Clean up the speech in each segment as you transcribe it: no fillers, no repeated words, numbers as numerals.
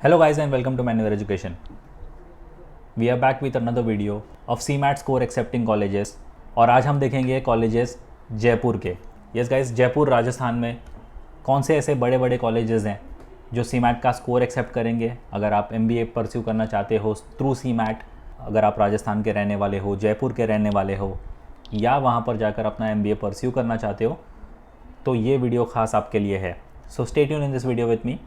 Hello guys and welcome to Manual Education. We are back with another video of CMAT score accepting colleges और आज हम देखेंगे colleges Jaipur के। Yes guys, Jaipur Rajasthan में कौन से ऐसे बड़े बड़े कॉलेजेस हैं जो CMAT का स्कोर एक्सेप्ट करेंगे। अगर आप MBA परस्यू करना चाहते हो थ्रू CMAT, अगर आप राजस्थान के रहने वाले हो, जयपुर के रहने वाले हो या वहाँ पर जाकर अपना MBA परस्यू करना चाहते हो, तो ये वीडियो खास आपके लिए है। So stay tune in this video with me,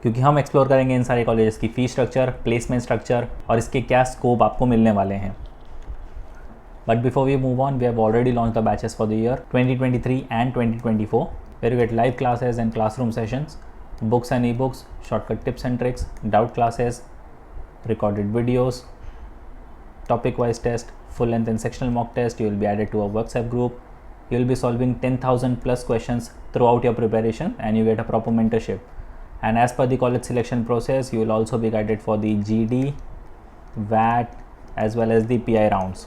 क्योंकि हम एक्सप्लोर करेंगे इन सारे कॉलेजेस की फ़ीस स्ट्रक्चर, प्लेसमेंट स्ट्रक्चर और इसके क्या स्कोप आपको मिलने वाले हैं। But before we move on, we have already launch the batches for the year 2023 and 2024 where you get live classes and classroom sessions, books and ebooks, shortcut tips and tricks, doubt classes, recorded videos, topic wise test, full length and sectional mock test. You will be added to a WhatsApp group. You will be solving 10,000 plus questions throughout your preparation and you get a proper mentorship. And as per the college selection process, you will also be guided for the GD, VAT as well as the PI rounds.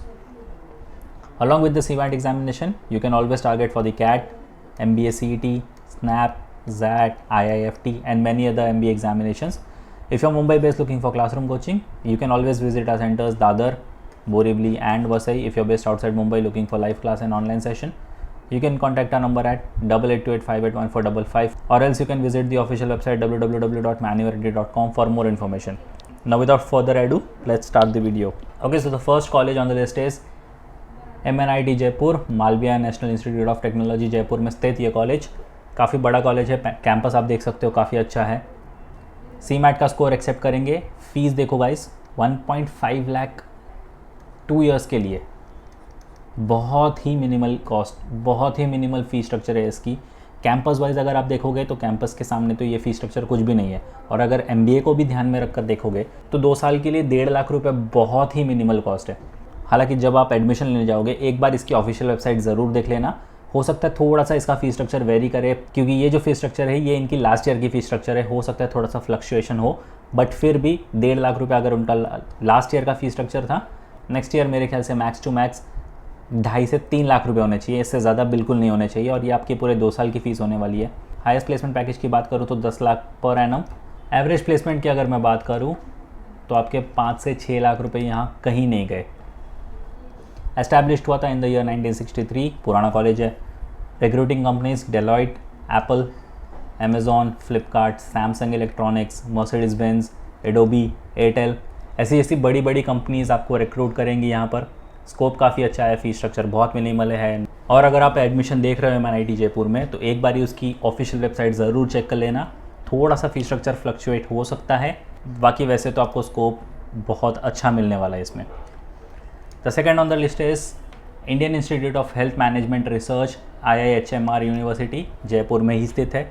Along with the CMAT examination, you can always target for the CAT, MBA CET, SNAP, ZAT, IIFT and many other MBA examinations. If you are Mumbai based looking for classroom coaching, you can always visit our centers Dadar, Borivali and Vasai. If you are based outside Mumbai looking for live class and online session, you can contact our number at 8828581455 or else you can visit the official website www.manualready.com for more information. Now without further ado, let's start the video. Okay, so the first college on the list is MNIT Jaipur, Malaviya national institute of technology Jaipur में स्थित ये college काफ़ी बड़ा college है। Campus आप देख सकते हो काफ़ी अच्छा है। CMAT का स्कोर एक्सेप्ट करेंगे। फीस देखो गाइस, 1.5 लाख 2 इयर्स के लिए, बहुत ही मिनिमल कॉस्ट, बहुत ही मिनिमल फ़ी स्ट्रक्चर है इसकी। कैंपस वाइज अगर आप देखोगे तो कैंपस के सामने तो ये फ़ी स्ट्रक्चर कुछ भी नहीं है। और अगर MBA को भी ध्यान में रखकर देखोगे तो 2 साल के लिए 1.5 लाख रुपये बहुत ही मिनिमल कॉस्ट है। हालांकि जब आप एडमिशन लेने जाओगे एक बार इसकी ऑफिशियल वेबसाइट ज़रूर देख लेना। हो सकता है थोड़ा सा इसका फ़ी स्ट्रक्चर वेरी करे, क्योंकि ये जो फ़ी स्ट्रक्चर है ये इनकी लास्ट ईयर की फ़ी स्ट्रक्चर है। हो सकता है थोड़ा सा फ्लक्चुएशन हो, बट फिर भी 1.5 लाख रुपये अगर उनका लास्ट ईयर का फ़ी स्ट्रक्चर था, नेक्स्ट ईयर मेरे ख्याल से मैक्स टू मैक्स 2.5 से 3 लाख रुपये होने चाहिए, इससे ज़्यादा बिल्कुल नहीं होने चाहिए। और ये आपके पूरे 2 साल की फ़ीस होने वाली है। हाईएस्ट प्लेसमेंट पैकेज की बात करूँ तो 10 lakh per annum. Average placement की अगर मैं बात करूँ तो आपके 5 से 6 लाख रुपये यहाँ कहीं नहीं गए। एस्टैब्लिश्ड हुआ था इन द ईयर 1963, पुराना कॉलेज है। Recruiting companies Deloitte, Apple, Amazon, Flipkart, Samsung electronics, Mercedes Benz, Adobe, Airtel, ऐसी बड़ी बड़ी कंपनीज आपको रिक्रूट करेंगी यहाँ पर। स्कोप काफ़ी अच्छा है, फ़ी स्ट्रक्चर बहुत मिनिमल है। और अगर आप एडमिशन देख रहे हो MNIT जयपुर में तो एक बारी उसकी ऑफिशियल वेबसाइट ज़रूर चेक कर लेना। थोड़ा सा फ़ी स्ट्रक्चर फ्लक्चुएट हो सकता है, बाकी वैसे तो आपको स्कोप बहुत अच्छा मिलने वाला है इसमें। The second on the list is Indian institute of health management research, IIHMR university, Jaipur में ही स्थित है।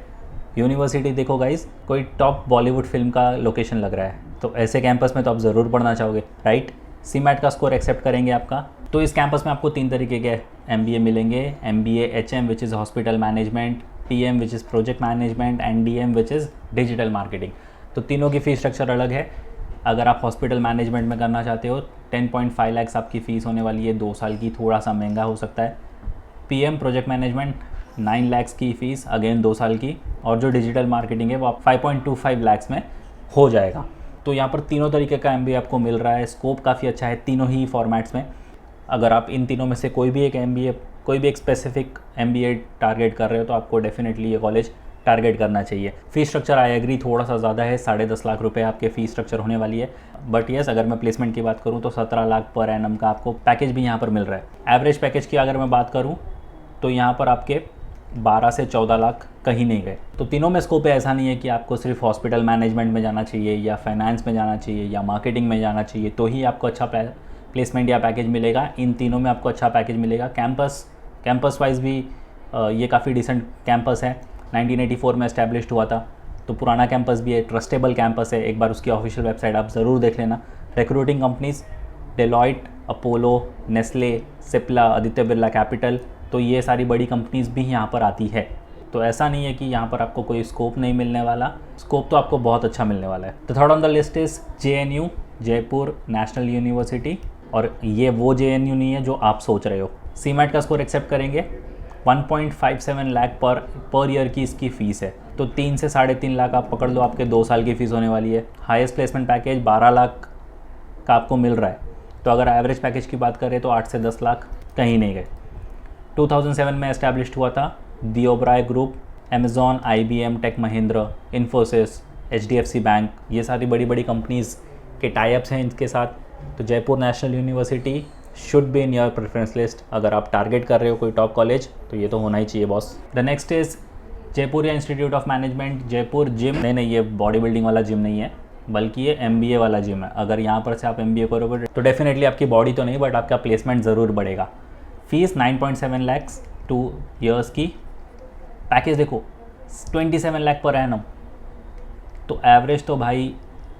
यूनिवर्सिटी देखो गाइज, कोई टॉप बॉलीवुड फिल्म का लोकेशन लग रहा है, तो ऐसे कैंपस में तो आप ज़रूर पढ़ना चाहोगे, राइट। CMAT का स्कोर एक्सेप्ट करेंगे आपका। तो इस कैंपस में आपको 3 तरीके के MBA मिलेंगे। MBA HM which is hospital management, PM which is project management and DM which is digital marketing. तो तीनों की फ़ीस स्ट्रक्चर अलग है। अगर आप हॉस्पिटल मैनेजमेंट में करना चाहते हो 10.5 लाख आपकी फ़ीस होने वाली है, 2 साल की, थोड़ा सा महंगा हो सकता है। PM प्रोजेक्ट मैनेजमेंट 9 लाख की फ़ीस, अगेन 2 साल की। और जो डिजिटल मार्केटिंग है वो आप 5.25 लाख में हो जाएगा। तो यहाँ पर तीनों तरीके का MBA आपको मिल रहा है। स्कोप काफ़ी अच्छा है तीनों ही फॉर्मेट्स में। अगर आप इन तीनों में से कोई भी एक MBA, कोई भी एक स्पेसिफिक MBA टारगेट कर रहे हो तो आपको डेफिनेटली ये कॉलेज टारगेट करना चाहिए। फ़ी स्ट्रक्चर आई एग्री थोड़ा सा ज़्यादा है, 10.5 लाख रुपए आपके फ़ी स्ट्रक्चर होने वाली है। बट येस, अगर मैं प्लेसमेंट की बात करूँ तो 17 लाख पर एनम का आपको पैकेज भी यहाँ पर मिल रहा है। एवरेज पैकेज की अगर मैं बात करूँ तो यहाँ पर आपके 12 से 14 लाख कहीं नहीं गए। तो तीनों में स्कोप है। ऐसा नहीं है कि आपको सिर्फ हॉस्पिटल मैनेजमेंट में जाना चाहिए या फाइनेंस में जाना चाहिए या मार्केटिंग में जाना चाहिए तो ही आपको अच्छा प्लेसमेंट या पैकेज मिलेगा। इन तीनों में आपको अच्छा पैकेज मिलेगा। कैंपस वाइज भी ये काफ़ी डिसेंट कैंपस है। 1984 में एस्टैब्लिश्ड हुआ था, तो पुराना कैंपस भी है, ट्रस्टेबल कैंपस है। एक बार उसकी ऑफिशियल वेबसाइट आप ज़रूर देख लेना। Recruiting companies Deloitte, Apollo, Nestle, Cipla, Aditya Birla capital, तो ये सारी बड़ी कंपनीज़ भी यहाँ पर आती है। तो ऐसा नहीं है कि यहाँ पर आपको कोई स्कोप नहीं मिलने वाला, स्कोप तो आपको बहुत अच्छा मिलने वाला है। The third on the list is JNU, Jaipur national university. और ये वो JNU नहीं है जो आप सोच रहे हो। CMAT का स्कोर एक्सेप्ट करेंगे। 1.57 लाख पर ईयर की इसकी फ़ीस है। तो 3 से 3.5 लाख आप पकड़ लो, आपके 2 साल की फ़ीस होने वाली है। हाईएस्ट प्लेसमेंट पैकेज 12 लाख का आपको मिल रहा है। तो अगर एवरेज पैकेज की बात करें तो 8 से 10 लाख कहीं नहीं गए। 2007 में एस्टैब्लिश्ड हुआ था the Oberoi group, Amazon, IBM, tech Mahindra, Infosys, HDFC bank, ये सारी बड़ी बड़ी कंपनीज़ के टाइप्स हैं इनके साथ। तो Jaipur national university should be in your preference list. अगर आप टारगेट कर रहे हो कोई टॉप कॉलेज तो ये तो होना ही चाहिए boss. The next is Jaipuria institute of management Jaipur gym. नहीं, ये बॉडी बिल्डिंग वाला जिम नहीं है, बल्कि ये MBA वाला जिम है। अगर यहाँ पर से आप MBA करोगे तो डेफिनेटली आपकी बॉडी तो नहीं, बट आपका प्लेसमेंट ज़रूर बढ़ेगा। फीस 9.7 लैक्स 2 ईयर्स की। पैकेज देखो 27 लाख पर एनम। तो एवरेज तो भाई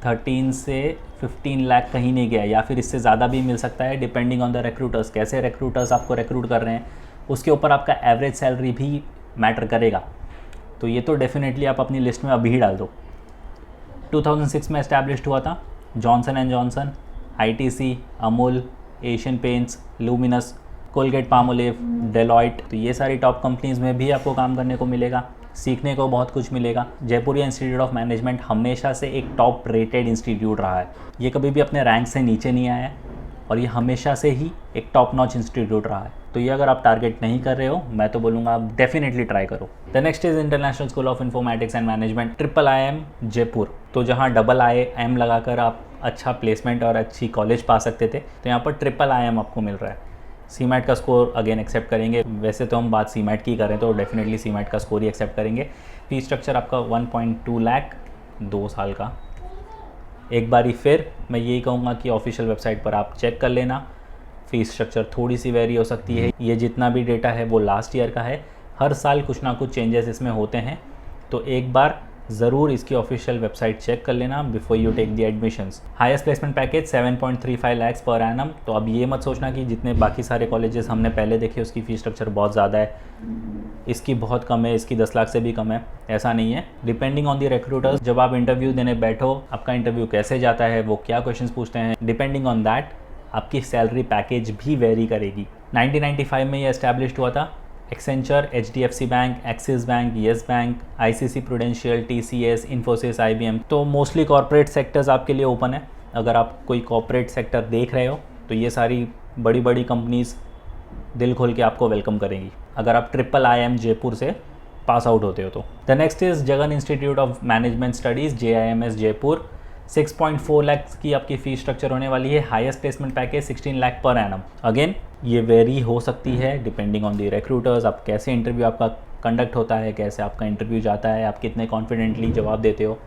13 से 15 लाख कहीं नहीं गया, या फिर इससे ज़्यादा भी मिल सकता है डिपेंडिंग ऑन द रिक्रूटर्स। कैसे रिक्रूटर्स आपको रिक्रूट कर रहे हैं उसके ऊपर आपका एवरेज सैलरी भी मैटर करेगा। तो ये तो डेफिनेटली आप अपनी लिस्ट में अभी ही डाल दो। 2006 में एस्टैब्लिश्ड हुआ था Johnson and Johnson, ITC, Amul, Asian paints, luminous, Colgate Palmolive, Deloitte. तो ये सारी टॉप कंपनीज़ में भी आपको काम करने को मिलेगा, सीखने को बहुत कुछ मिलेगा। जयपुरिया इंस्टीट्यूट ऑफ मैनेजमेंट हमेशा से एक टॉप रेटेड इंस्टीट्यूट रहा है। ये कभी भी अपने रैंक से नीचे नहीं आया है और ये हमेशा से ही एक टॉप नॉच इंस्टीट्यूट रहा है। तो ये अगर आप टारगेट नहीं कर रहे हो, मैं तो बोलूँगा आप डेफिनेटली ट्राई करो। The next is international school of informatics and management, IIM Jaipur. तो जहाँ IIM लगाकर आप अच्छा प्लेसमेंट और अच्छी कॉलेज पा सकते थे, तो यहाँ पर IIM आपको मिल रहा है। CMAT का स्कोर अगेन एक्सेप्ट करेंगे। वैसे तो हम बात CMAT की करें तो डेफिनेटली CMAT का स्कोर ही एक्सेप्ट करेंगे। फीस स्ट्रक्चर आपका 1.2 लाख 2 साल का। एक बारी फिर मैं यही कहूँगा कि ऑफिशियल वेबसाइट पर आप चेक कर लेना। फ़ीस स्ट्रक्चर थोड़ी सी वेरी हो सकती है। ये जितना भी डेटा है वो लास्ट ईयर का है, हर साल कुछ ना कुछ चेंजेस इसमें होते हैं। तो एक बार ज़रूर इसकी ऑफिशियल वेबसाइट चेक कर लेना before you take the admissions. Highest placement package 7.35 lakh per annum. तो अब ये मत सोचना कि जितने बाकी सारे कॉलेजेस हमने पहले देखे उसकी फ़ीस स्ट्रक्चर बहुत ज़्यादा है, इसकी बहुत कम है, इसकी 10 लाख से भी कम है। ऐसा नहीं है। डिपेंडिंग ऑन द रिक्रूटर्स, जब आप इंटरव्यू देने बैठो, आपका इंटरव्यू कैसे जाता है, वो क्या क्वेश्चंस पूछते हैं, डिपेंडिंग ऑन दैट आपकी सैलरी पैकेज भी वेरी करेगी। 1995 में ये एस्टैब्लिश्ड हुआ था। Accenture, HDFC bank, axis bank, yes bank, ICC prudential, TCS, Infosys, IBM। तो मोस्टली कॉर्पोरेट सेक्टर्स आपके लिए ओपन है। अगर आप कोई कॉर्पोरेट सेक्टर देख रहे हो तो ये सारी बड़ी बड़ी कंपनीज़ दिल खोल के आपको वेलकम करेंगी, अगर आप IIM जयपुर से पास आउट होते हो तो। The next is Jagan institute of management studies, JIMS Jaipur. 6.4 lakh की आपकी फ़ीस स्ट्रक्चर होने वाली है। Highest placement package 16 lakh per annum. Again ये वेरी हो सकती है डिपेंडिंग ऑन दी रिक्रूटर्स, आप कैसे इंटरव्यू आपका कंडक्ट होता है, कैसे आपका इंटरव्यू जाता है, आप कितने कॉन्फिडेंटली जवाब देते हो,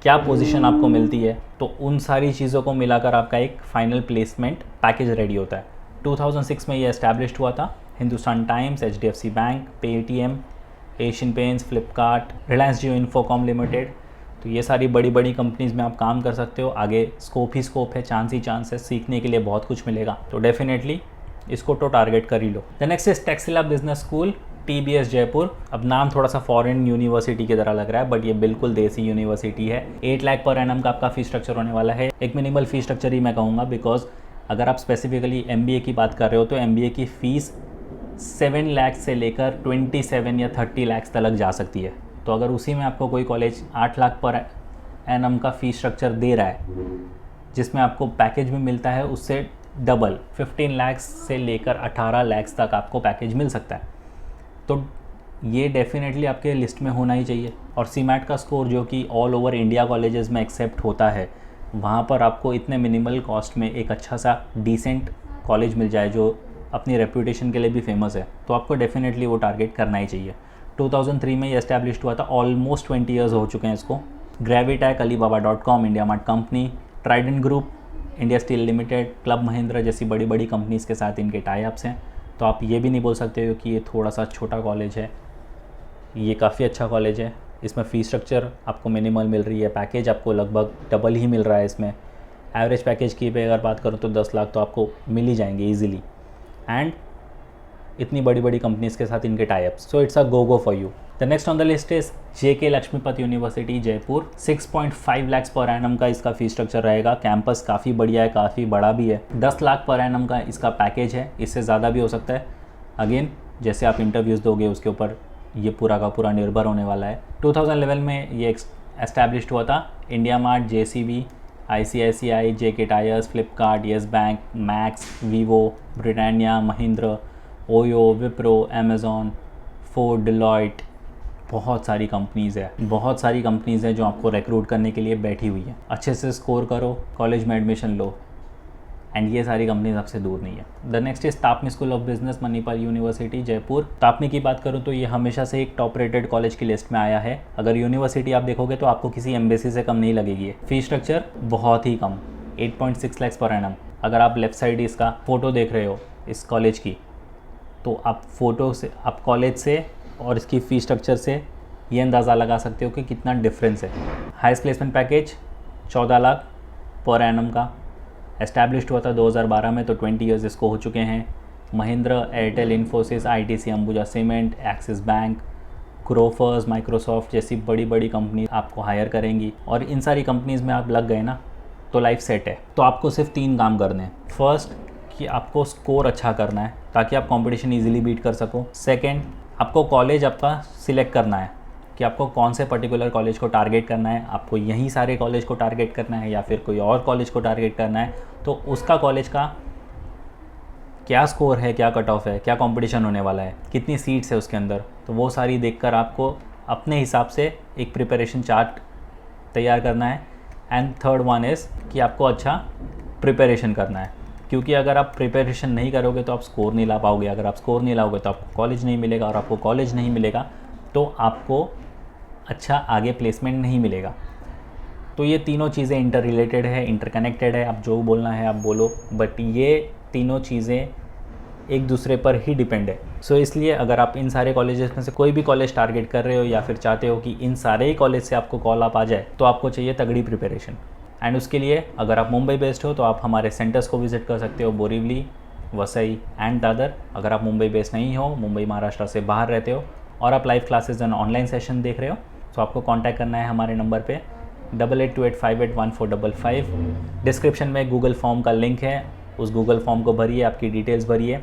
क्या पोजीशन आपको मिलती है। तो उन सारी चीज़ों को मिलाकर आपका एक फाइनल प्लेसमेंट पैकेज रेडी होता है। 2006 में ये एस्टैब्लिश्ड हुआ था। Hindustan times, HDFC bank, Paytm, Asian paints, Flipkart, Reliance Jio infocomm limited. तो ये सारी बड़ी बड़ी कंपनीज़ में आप काम कर सकते हो। आगे स्कोप ही स्कोप है, चांस ही चांस है, सीखने के लिए बहुत कुछ मिलेगा। तो डेफिनेटली इसको तो टारगेट कर ही लो। The next is Taxila business school, TBS Jaipur. अब नाम थोड़ा सा फॉरेन यूनिवर्सिटी की तरह लग रहा है, बट ये बिल्कुल देसी यूनिवर्सिटी है। 8 लाख पर एनम का आपका फ़ीस स्ट्रक्चर होने वाला है। एक मिनिमल फ़ीस स्ट्रक्चर ही मैं कहूँगा, बिकॉज अगर आप स्पेसिफिकली MBA की बात कर रहे हो तो MBA की फ़ीस 7 लाख से लेकर 27 या 30 लाख तक जा सकती है। तो अगर उसी में आपको कोई कॉलेज 8 लाख पर एनम का फ़ीस स्ट्रक्चर दे रहा है, जिसमें आपको पैकेज भी मिलता है उससे डबल 15 लाख से लेकर 18 लाख तक आपको पैकेज मिल सकता है, तो ये डेफिनेटली आपके लिस्ट में होना ही चाहिए। और CMAT का स्कोर जो कि ऑल ओवर इंडिया कॉलेजेस में एक्सेप्ट होता है, वहाँ पर आपको इतने मिनिमल कॉस्ट में एक अच्छा सा डिसेंट कॉलेज मिल जाए जो अपनी रेपूटेशन के लिए भी फेमस है, तो आपको डेफिनेटली वो टारगेट करना ही चाहिए। 2003 में ये एस्टैब्लिश्ड हुआ था। ऑलमोस्ट 20 ईयर्स हो चुके हैं इसको। ग्रेविटैक, अलीबाबा.com, India mart company, trident group, India steel limited, club Mahindra जैसी बड़ी बड़ी कंपनीज़ के साथ इनके टाई अप्स हैं। तो आप ये भी नहीं बोल सकते हो कि ये थोड़ा सा छोटा कॉलेज है, ये काफ़ी अच्छा कॉलेज है। इसमें फ़ीस स्ट्रक्चर आपको मिनिमल मिल रही है, पैकेज आपको लगभग डबल ही मिल रहा है इसमें। एवरेज पैकेज की पे अगर बात करूँ तो 10 लाख तो आपको मिल ही जाएंगे ईजिली, एंड इतनी बड़ी बड़ी कंपनीज़ के साथ इनके tie ups. So it's a go for you. The next on the list is JK Laxmipat university Jaipur. 6.5 lakh per annum का इसका फ़ीस स्ट्रक्चर रहेगा। कैंपस काफ़ी बढ़िया है, काफ़ी बड़ा भी है। 10 लाख पर एनम का इसका पैकेज है, इससे ज़्यादा भी हो सकता है। अगेन जैसे आप इंटरव्यूज़ दोगे उसके ऊपर ये पूरा का पूरा निर्भर होने वाला है। 2011 में ये एस्टैब्लिश्ड हुआ था। India mart, JCB, ICICI, JK tyres, Flipkart, yes bank, max, Vivo, Britannia, Mahindra, OYO, Wipro, Amazon, Ford, Deloitte, बहुत सारी कंपनीज़ है जो आपको रिक्रूट करने के लिए बैठी हुई है। अच्छे से स्कोर करो, कॉलेज में एडमिशन लो, एंड ये सारी कंपनीज आपसे दूर नहीं है। The next is TAPMI school of business, Manipal university, Jaipur. TAPMI की बात करूँ तो ये हमेशा से एक टॉप रेटेड कॉलेज की लिस्ट में आया है। अगर यूनिवर्सिटी आप देखोगे तो आपको किसी एम्बेसी से कम नहीं लगेगी। फीस स्ट्रक्चर बहुत ही कम, 8.6 लाख पर एनम। अगर आप लेफ्ट साइड इसका फ़ोटो देख रहे हो इस कॉलेज की, तो आप फ़ोटो से, आप कॉलेज से और इसकी फ़ीस स्ट्रक्चर से ये अंदाज़ा लगा सकते हो कि कितना डिफरेंस है। Highest placement package 14 lakh per annum का। एस्टैब्लिश्ड हुआ था 2012 में, तो 20 ईयर्स इसको हो चुके हैं। Mahindra, Airtel, Infosys, ITC, Ambuja cement, axis bank, Grofers, Microsoft जैसी बड़ी बड़ी कंपनी आपको हायर करेंगी। और इन सारी कंपनीज़ में आप लग गए ना तो लाइफ सेट है। तो आपको सिर्फ 3 काम करने हैं। फर्स्ट कि आपको स्कोर अच्छा करना है ताकि आप कंपटीशन ईजिली बीट कर सको। सेकेंड, आपको कॉलेज आपका सिलेक्ट करना है कि आपको कौन से पर्टिकुलर कॉलेज को टारगेट करना है। आपको यहीं सारे कॉलेज को टारगेट करना है या फिर कोई और कॉलेज को टारगेट करना है, तो उसका कॉलेज का क्या स्कोर है, क्या कट ऑफ है, क्या कंपटीशन होने वाला है, कितनी सीट्स है उसके अंदर, तो वो सारी देखकर आपको अपने हिसाब से एक प्रिपरेशन चार्ट तैयार करना है। एंड थर्ड वन इज़ कि आपको अच्छा प्रिपरेशन करना है, क्योंकि अगर आप प्रिपरेशन नहीं करोगे तो आप स्कोर नहीं ला पाओगे। अगर आप स्कोर नहीं लाओगे तो आपको कॉलेज नहीं मिलेगा, और आपको कॉलेज नहीं मिलेगा तो आपको अच्छा आगे प्लेसमेंट नहीं मिलेगा। तो ये तीनों चीज़ें इंटर रिलेटेड है, इंटरकनेक्टेड है। आप जो बोलना है आप बोलो, बट ये तीनों चीज़ें एक दूसरे पर ही डिपेंड है। सो इसलिए अगर आप इन सारे कॉलेजेस में से कोई भी कॉलेज टारगेट कर रहे हो या फिर चाहते हो कि इन सारे ही कॉलेज से आपको कॉल अप आ जाए, तो आपको चाहिए तगड़ी प्रिपरेशन। एंड उसके लिए अगर आप मुंबई बेस्ड हो तो आप हमारे सेंटर्स को विजिट कर सकते हो, बोरीवली, वसई एंड दादर। अगर आप मुंबई बेस्ड नहीं हो, मुंबई महाराष्ट्र से बाहर रहते हो और आप live classes and online session देख रहे हो, तो आपको कांटेक्ट करना है हमारे नंबर पे 8828581455। डिस्क्रिप्शन में गूगल फॉर्म का लिंक है, उस गूगल फॉर्म को भरिए, आपकी डिटेल्स भरिए,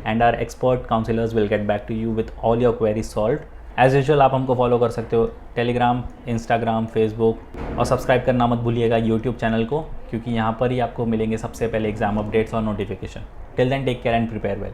and our expert counsellors will get back to you with all your queries solved. As usual आप हमको फॉलो कर सकते हो टेलीग्राम, इंस्टाग्राम, फेसबुक, और सब्सक्राइब करना मत भूलिएगा यूट्यूब चैनल को, क्योंकि यहाँ पर ही आपको मिलेंगे सबसे पहले एग्जाम अपडेट्स और notification. Till then take care and prepare well.